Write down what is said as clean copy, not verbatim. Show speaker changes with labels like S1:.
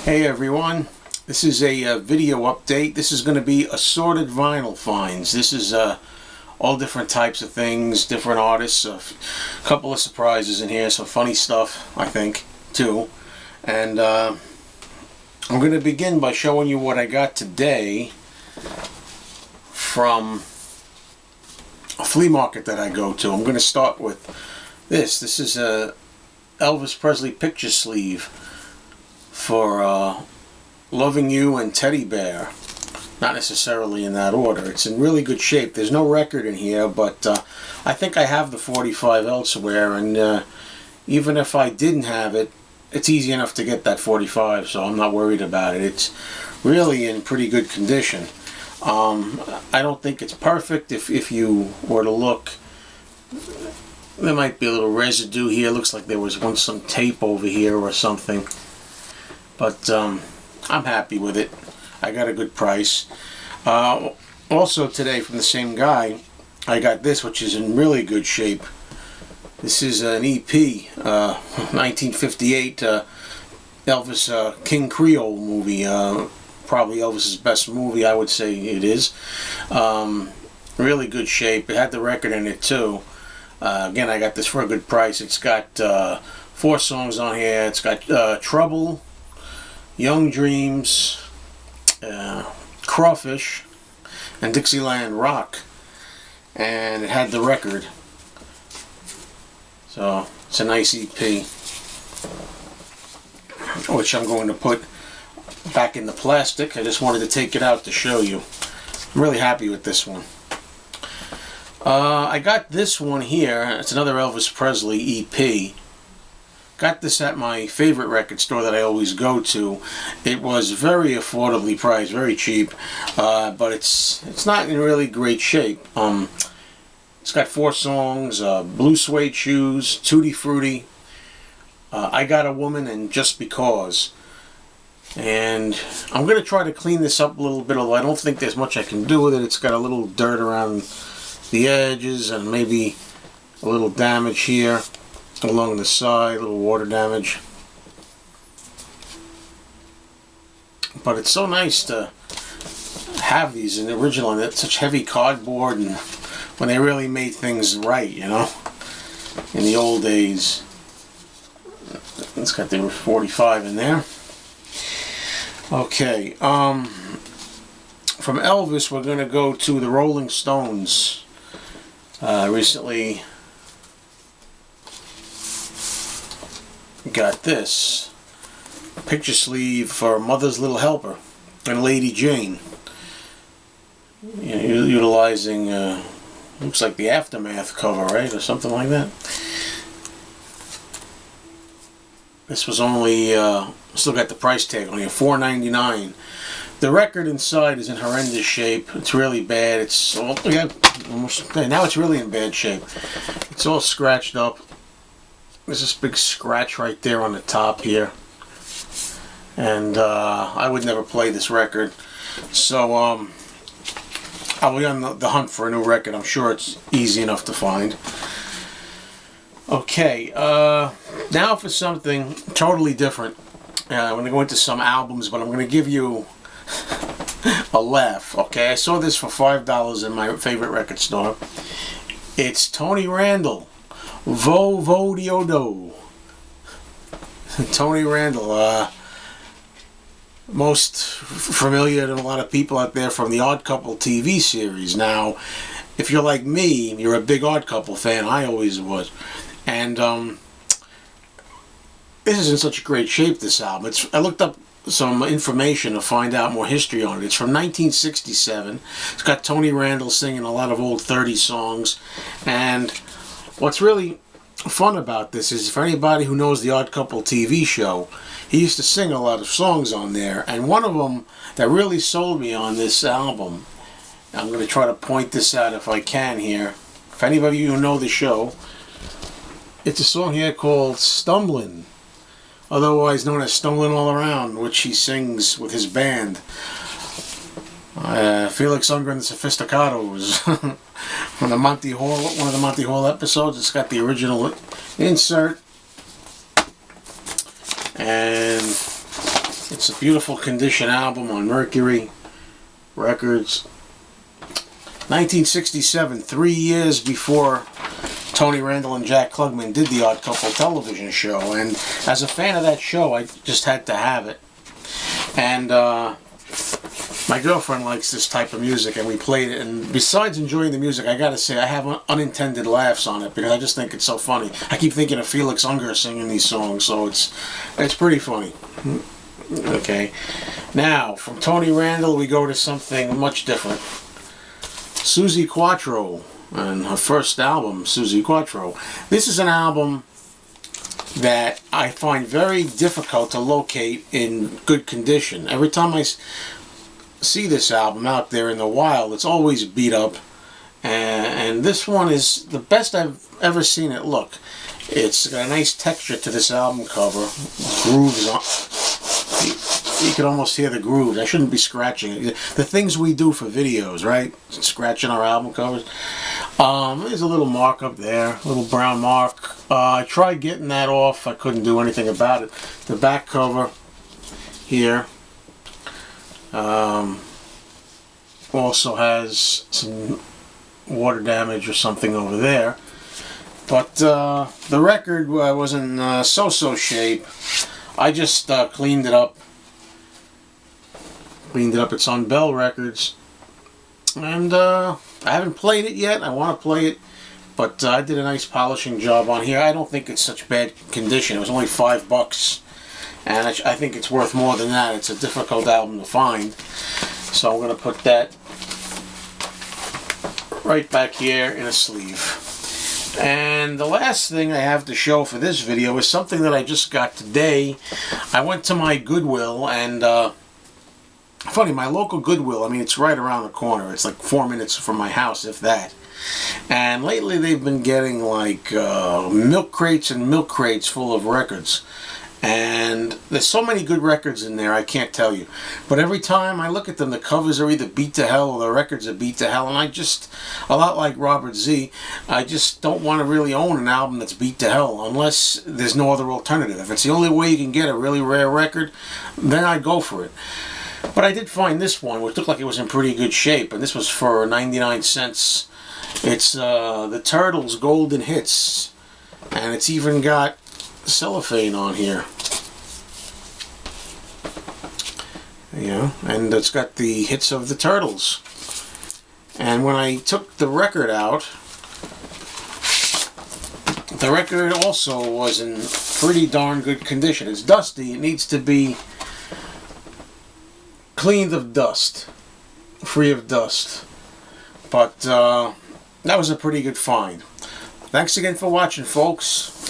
S1: Hey everyone, this is a video update. This is going to be assorted vinyl finds. This is all different types of things, different artists, a couple of surprises in here, some funny stuff I think too. And I'm going to begin by showing you what I got today from a flea market that I go to. I'm going to start with this. This is a Elvis Presley picture sleeve for Loving You and Teddy Bear. Not necessarily in that order. It's in really good shape. There's no record in here, but I think I have the 45 elsewhere, and even if I didn't have it, it's easy enough to get that 45, so I'm not worried about it. It's really in pretty good condition. I don't think it's perfect. If you were to look, there might be a little residue here. Looks like there was once some tape over here or something. But I'm happy with it. I got a good price. Also today from the same guy, I got this, which is in really good shape. This is an EP, 1958 Elvis King Creole movie. Probably Elvis's best movie, I would say it is. Really good shape. It had the record in it too. Again, I got this for a good price. It's got 4 songs on here. It's got Trouble, Young Dreams, Crawfish, and Dixieland Rock, and it had the record. So it's a nice EP, which I'm going to put back in the plastic. I just wanted to take it out to show you. I'm really happy with this one. I got this one here. It's another Elvis Presley EP. Got this at my favorite record store that I always go to. It was very affordably priced, very cheap, but it's not in really great shape. It's got 4 songs: Blue Suede Shoes, Tutti Frutti, I Got a Woman, and Just Because. And I'm going to try to clean this up a little bit, although I don't think there's much I can do with it. It's got a little dirt around the edges and maybe a little damage here along the side, a little water damage. But it's so nice to have these in the original, and it's such heavy cardboard, and when they really made things right, you know, in the old days. It's got the 45 in there. Okay, from Elvis we're going to go to the Rolling Stones. Recently got this picture sleeve for Mother's Little Helper and Lady Jane. You know, utilizing looks like the Aftermath cover, right, or something like that. This was only still got the price tag on here, $4.99. The record inside is in horrendous shape. It's really bad. It's all, yeah, almost okay, now it's really in bad shape. It's all scratched up. There's this big scratch right there on the top here, and I would never play this record, so I'll be on the hunt for a new record. I'm sure it's easy enough to find. Okay, now for something totally different. I'm going to go into some albums, but I'm going to give you a laugh. Okay, I saw this for $5 in my favorite record store. It's Tony Randall, VO-VO-De-Oh-Doe. Tony Randall, most familiar to a lot of people out there from the Odd Couple TV series. Now, if you're like me, you're a big Odd Couple fan. I always was. And this is in such great shape, this album. I looked up some information to find out more history on it. It's from 1967. It's got Tony Randall singing a lot of old 30s songs. And what's really fun about this is, for anybody who knows the Odd Couple TV show, he used to sing a lot of songs on there. And one of them that really sold me on this album, I'm going to try to point this out if I can here. If any of you who know the show, it's a song here called Stumbling, otherwise known as Stumbling All Around, which he sings with his band. Felix Unger and the Sophisticados. From the Monty Hall, one of the Monty Hall episodes. It's got the original insert. And It's a beautiful condition album on Mercury Records. 1967, 3 years before Tony Randall and Jack Klugman did the Odd Couple television show, and as a fan of that show, I just had to have it. And my girlfriend likes this type of music, and we played it, and besides enjoying the music, I gotta say I have unintended laughs on it because I just think it's so funny. I keep thinking of Felix Unger singing these songs, so it's pretty funny. Okay, now from Tony Randall we go to something much different. Suzi Quatro and her first album, Suzi Quatro. This is an album that I find very difficult to locate in good condition. Every time I see this album out there in the wild, it's always beat up, and this one is the best I've ever seen it look. It's got a nice texture to this album cover. Grooves on. You can almost hear the grooves. I shouldn't be scratching it. The things we do for videos, right? Scratching our album covers. There's a little mark up there, a little brown mark. I tried getting that off. I couldn't do anything about it. The back cover here also has some water damage or something over there. But the record was in so-so shape. I just cleaned it up. It's on Bell Records, and I haven't played it yet. I want to play it, but I did a nice polishing job on here. I don't think it's such bad condition. It was only $5, and I think it's worth more than that. It's a difficult album to find, so I'm going to put that right back here in a sleeve. And the last thing I have to show for this video is something that I just got today. I went to my Goodwill, and funny, my local Goodwill, I mean, it's right around the corner. It's like 4 minutes from my house, if that. And lately they've been getting like milk crates and milk crates full of records. And there's so many good records in there, I can't tell you. But every time I look at them, the covers are either beat to hell or the records are beat to hell. And I just, a lot like Robert Z, I just don't want to really own an album that's beat to hell unless there's no other alternative. If it's the only way you can get a really rare record, then I'd go for it. But I did find this one, which looked like it was in pretty good shape, and this was for 99 cents. It's the Turtles Golden Hits, and it's even got cellophane on here. Yeah, and it's got the hits of the Turtles. And when I took the record out, the record also was in pretty darn good condition. It's dusty. It needs to be cleaned of dust, free of dust. But that was a pretty good find. Thanks again for watching, folks.